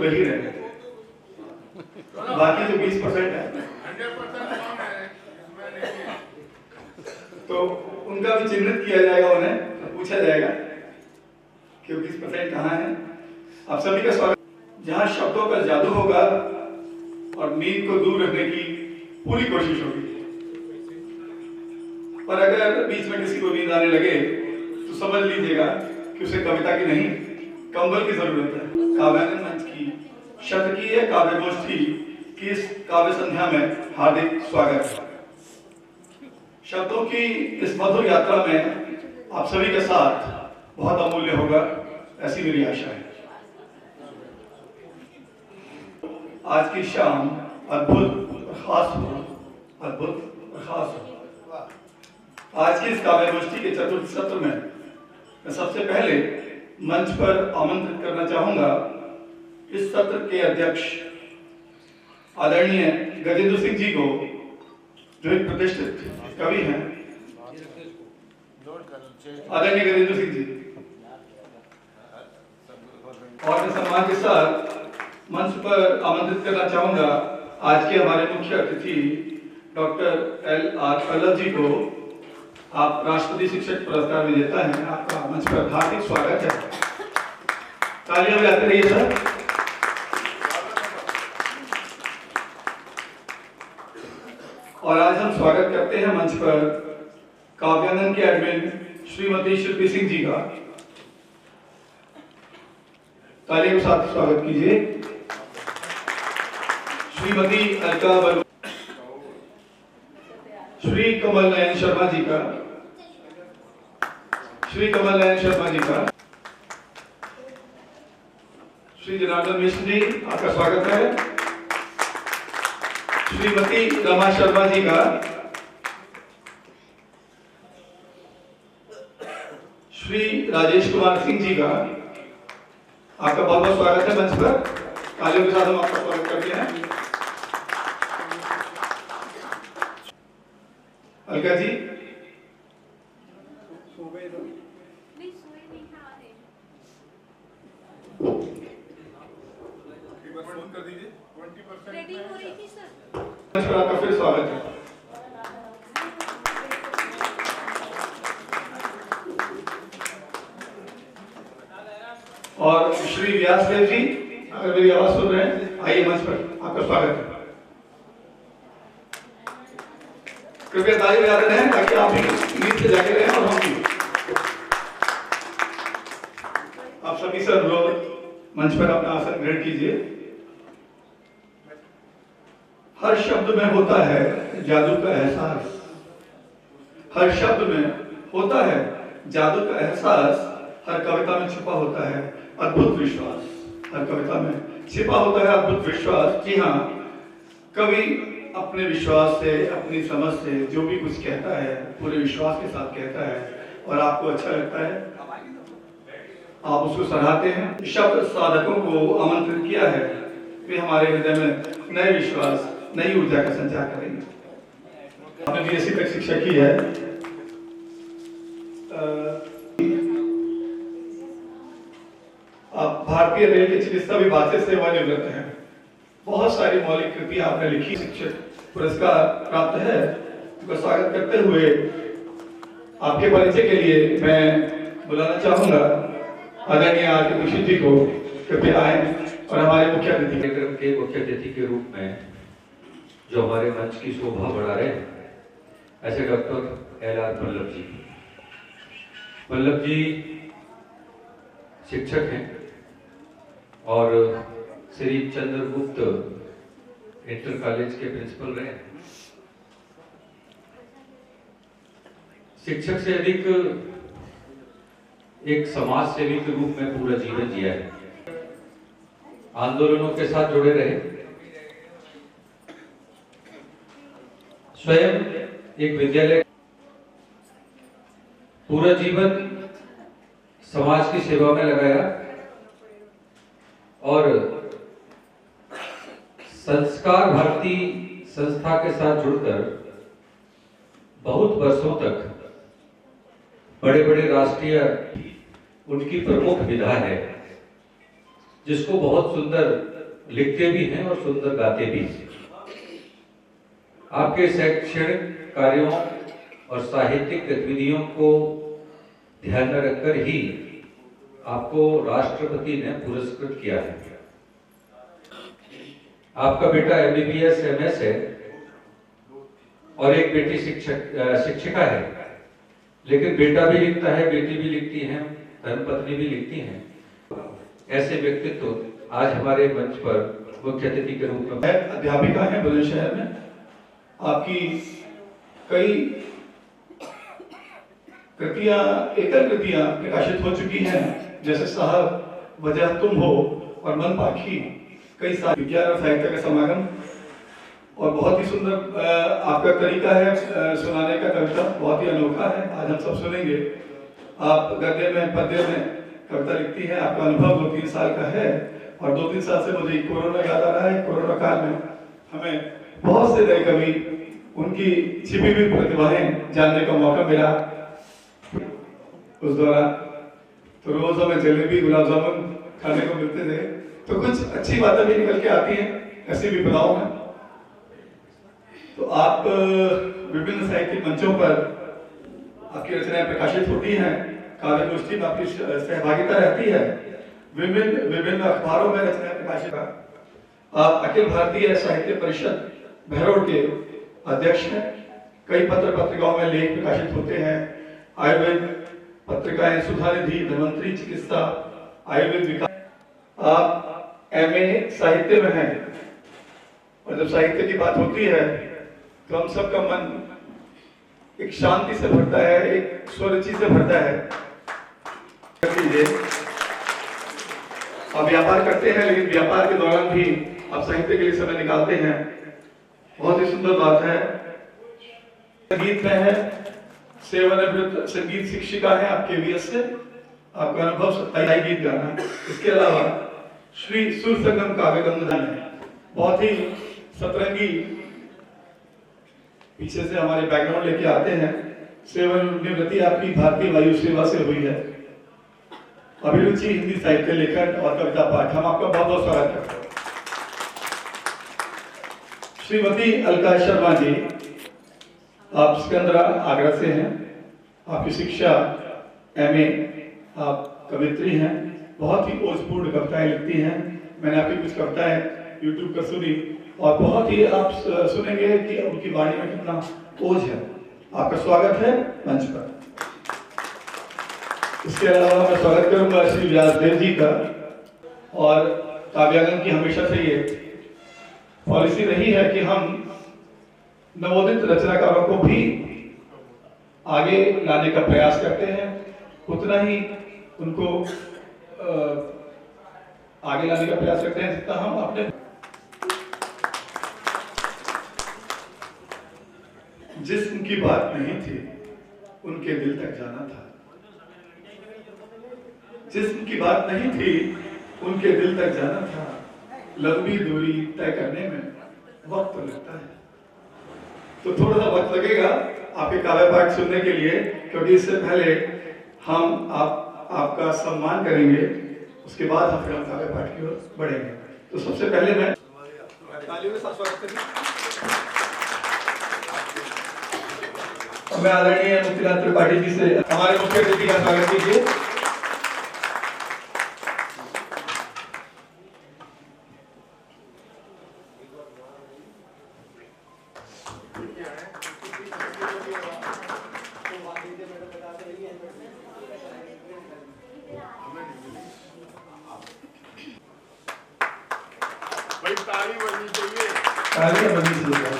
रह ही रहे हैं, बाकी जो 20% है 100% कौन है? तो उनका भी चिन्हित किया जाएगा, उन्हें पूछा जाएगा कि 20% कहाँ है। आप सभी का स्वागत। जहाँ शब्दों का जादू होगा और नींद को दूर रखने की पूरी कोशिश होगी, पर अगर बीच में किसी को नींद आने लगे तो समझ लीजिएगा कि उसे कविता की नहीं, कंबल की जरूरत है। काव्यानंद मंच की शतकीय काव्य गोष्ठी की इस काव्य संध्या में हार्दिक स्वागत है। शब्दों की इस मधुर यात्रा में आप सभी के साथ बहुत अमूल्य होगा, ऐसी मेरी आशा है। आज की शाम अद्भुत और खास हो, अद्भुत और खास हो। आज की इस काव्य गोष्ठी के चतुर्थ सत्र में मैं सबसे पहले मंच पर आमंत्रित करना चाहूंगा इस सत्र के अध्यक्ष आदरणीय गजेंद्र सिंह जी को, जो एक प्रतिष्ठित कवि हैं। आदरणीय गजेंद्र सिंह जी, और सम्मान के साथ मंच पर आमंत्रित करना चाहूंगा आज के हमारे मुख्य अतिथि डॉक्टर LR पल्लव जी को। आप राष्ट्रपति शिक्षक पुरस्कार विजेता हैं, आपका मंच पर हार्दिक स्वागत है। तालियां बजाते रहिए सर। और आज हम स्वागत करते हैं मंच पर काव्यानंद के एडमिन श्रीमती शिल्पी सिंह जी का। तालियों के साथ स्वागत कीजिए। श्रीमती अलका बल, श्री कमल नयन शर्मा जी का, श्री कमल नयन शर्मा जी का, श्री जनार्दन मिश्र जी, आपका स्वागत है। श्रीमती रमा शर्मा जी का, श्री राजेश कुमार सिंह जी का, आपका बहुत बहुत स्वागत है मंच पर। तालियों के साथ हम आपका स्वागत करते हैं। अलका जी, कर दीजिए 20% रेडी हो रही थी सर। मंच पर आपका फिर स्वागत है। और श्री व्यासदेव जी, अगर मेरी आवाज सुन रहे हैं, आइए मंच पर, आपका स्वागत है। कृपया ताली बजाते रहें ताकि आप भी नींद से जागे रहें और हम भी। आप सभी से अनुरोध, मंच पर अपना आसन ग्रहण कीजिए। हर शब्द में होता है जादू का एहसास, हर शब्द में होता है जादू का एहसास, हर कविता में छिपा होता है अद्भुत विश्वास, हर कविता में छिपा होता है अद्भुत विश्वास। जी हाँ, कवि अपने विश्वास से, अपनी समझ से जो भी कुछ कहता है पूरे विश्वास के साथ कहता है और आपको अच्छा लगता है, आप उसको सराहते हैं। शब्द साधकों को आमंत्रित किया है, वे हमारे हृदय में नए विश्वास, नई ऊर्जा का संचार करेंगे। आपने BSc तक शिक्षा की है। आप भारतीय रेल के चिकित्सा विभाग से सेवानिवृत्त हैं। बहुत सारी मौलिक कृति आपने लिखी, शिक्षक पुरस्कार प्राप्त है। उनका स्वागत करते हुए आपके परिचय के लिए मैं बुलाना चाहूंगा आदरणीय आर के दीक्षित जी को। कृपया आए और हमारे मुख्य अतिथि कार्यक्रम के मुख्य अतिथि के रूप में जो हमारे मंच की शोभा बढ़ा रहे हैं, ऐसे डॉक्टर LR पल्लव जी। पल्लव जी शिक्षक हैं और श्री चंद्रगुप्त इंटर कॉलेज के प्रिंसिपल रहे हैं। शिक्षक से अधिक एक समाज सेवी के रूप में पूरा जीवन जिया है। आंदोलनों के साथ जुड़े रहे, स्वयं एक विद्यालय, पूरा जीवन समाज की सेवा में लगाया और संस्कार भारती संस्था के साथ जुड़कर बहुत वर्षों तक बड़े बड़े राष्ट्रीय उनकी प्रमुख विधा है, जिसको बहुत सुंदर लिखते भी हैं और सुंदर गाते भी हैं। आपके शैक्षणिक कार्यों और साहित्यिक गतिविधियों को ध्यान में रखकर ही आपको राष्ट्रपति ने पुरस्कृत किया है। आपका बेटा MBBS MS है और एक बेटी शिक्षिका है, लेकिन बेटा भी लिखता है, बेटी भी लिखती है, धर्मपत्नी भी लिखती है। ऐसे व्यक्तित्व आज हमारे मंच पर मुख्य अतिथि के रूप में अध्यापिका है बुलंदशहर में। आपकी कई कृतियां, एकल कृतियां प्रकाशित हो चुकी हैं, जैसे साहब, वजह तुम हो और मन पाखी। कई सारे विज्ञान और साहित्य का समागम, और बहुत ही सुंदर आपका तरीका है सुनाने का। कविता बहुत ही अनोखा है, आज हम सब सुनेंगे। आप गद्य में, पद्य में कविता लिखती हैं। आपका अनुभव 2-3 साल का है, और 2-3 साल से मुझे कोरोना याद आ रहा है। कोरोना काल में हमें बहुत से नए कवि, उनकी छिपी हुई प्रतिभाएं जानने का मौका मिला उस दौरान। तो रोज हमें जलेबी, गुलाब जामुन खाने को मिलते थे। तो कुछ अच्छी बातें भी निकल के आती हैं ऐसी विपदाओं में। तो आप विभिन्न साहित्यिक मंचों पर आपकी रचनाएं प्रकाशित होती हैं, काव्य गोष्ठी में आपकी सहभागिता रहती है, विभिन्न अखबारों में रचनाएं प्रकाशित। आप अखिल भारतीय साहित्य परिषद बहरोड के अध्यक्ष हैं। कई पत्र पत्रिकाओं में लेख प्रकाशित होते हैं। आयुर्वेद पत्रिकाएं, सुधा निधि, धन्वंतरी चिकित्सा, आयुर्वेद विकास। आप MA साहित्य में हैं, और जब साहित्य की बात होती है तो हम सबका मन एक शांति से भरता है, एक स्वरुचि से भरता है। आप व्यापार करते हैं, लेकिन व्यापार के दौरान भी आप साहित्य के लिए समय निकालते हैं। बहुत ही सुंदर बात है। संगीत में है, सेवानिवृत्त संगीत शिक्षिका है आप KVS से। आपका अनुभव 27 गीत गाना। इसके अलावा श्री सुर संगम काव्य गंगा है, बहुत ही सतरंगी, पीछे से हमारे बैकग्राउंड लेके आते हैं। सेवानिवृत्ति आपकी भारतीय वायु सेवा से हुई है। अभिरुचि हिंदी साहित्य लेखन और कविता पाठ। हम आपका बहुत बहुत स्वागत करते हैं। श्रीमती अलका शर्मा जी, आप सिकंदरा आगरा से हैं। आपकी शिक्षा MA, आप कवित्री हैं, बहुत ही ओजपूर्ण कविताएं लिखती हैं। मैंने आपकी कुछ कविताएं YouTube पर सुनी, और बहुत ही आप सुनेंगे कि उनकी वाणी में कितना ओज है। आपका स्वागत है मंच पर। इसके अलावा मैं स्वागत करूंगा श्री व्यासदेव जी का। और काव्यागम की हमेशा से ये पॉलिसी रही है कि हम नवोदित रचनाकारों को भी आगे लाने का प्रयास करते हैं, उतना ही उनको आगे लाने का प्रयास करते हैं जितना हम अपने। जिसकी बात नहीं थी उनके दिल तक जाना था, जिसकी बात नहीं थी उनके दिल तक जाना था। लंबी दूरी तय करने में वक्त लगता है। तो थोड़ा सा वक्त लगेगा आपके काव्य पाठ सुनने के लिए, क्योंकि इससे पहले हम आपका सम्मान करेंगे, उसके बाद हम फिर काव्य पाठ की ओर बढ़ेंगे। तो सबसे पहले मैं तालियों के साथ स्वागत करूंगा। मैं आदरणीय मुक्तिनाथ त्रिपाठी जी से हमारे मुख्य अतिथि का स्वागत कीजिए। भाई ताली बजनी चाहिए। तालियां बजनी चाहिए।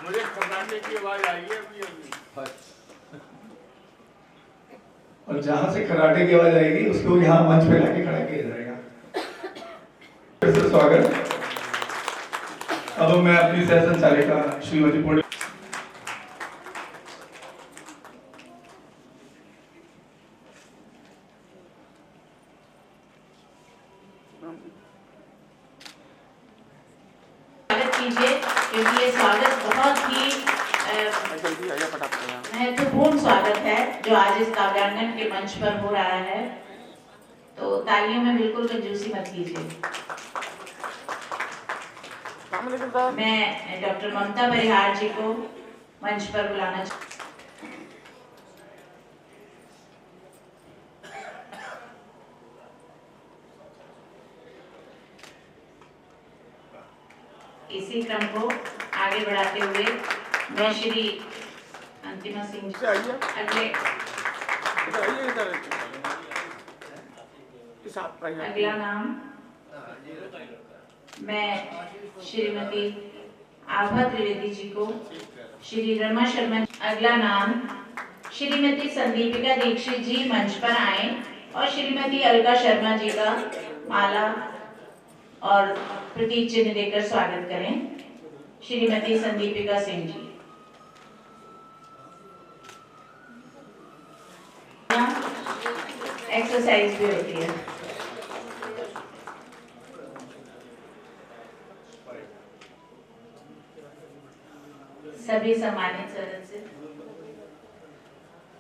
मुझे खर्राटे की आवाज आई है अभी। और जहां से खर्राटे की आवाज आएगी उसको यहाँ मंच पे लाके खड़ा किया जाएगा। फिर से स्वागत। अब मैं अपनी सह संचालिका श्रीमती पूर्ण कीजिए, क्योंकि ये स्वागत बहुत ही महत्वपूर्ण स्वागत है जो आज इस काव्यांगन के मंच पर हो रहा है। तो तालियों में बिल्कुल कंजूसी मत कीजिए। मैं डॉक्टर ममता परिहार जी को मंच पर बुलाना इसी क्रम को आगे बढ़ाते हुए मैं श्री अंतिमा सिंह जी अगला नाम मैं श्रीमती आभा त्रिवेदी जी को, श्री रमा शर्मा। अगला नाम श्रीमती संदीपिका दीक्षित जी मंच पर आए और श्रीमती अलका शर्मा जी का माला और प्रतीक चिन्ह देकर स्वागत करें। श्रीमती संदीपिका सिंह जी। एक्सरसाइज भी होती है। सभी सम्मानित सदस्य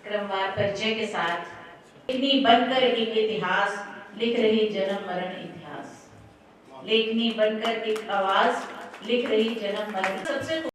क्रमवार परिचय के साथ लेखनी बनकर एक इतिहास लिख रही जन्म मरण इतिहास, लेखनी बनकर एक आवाज लिख रही जन्म मरण। सबसे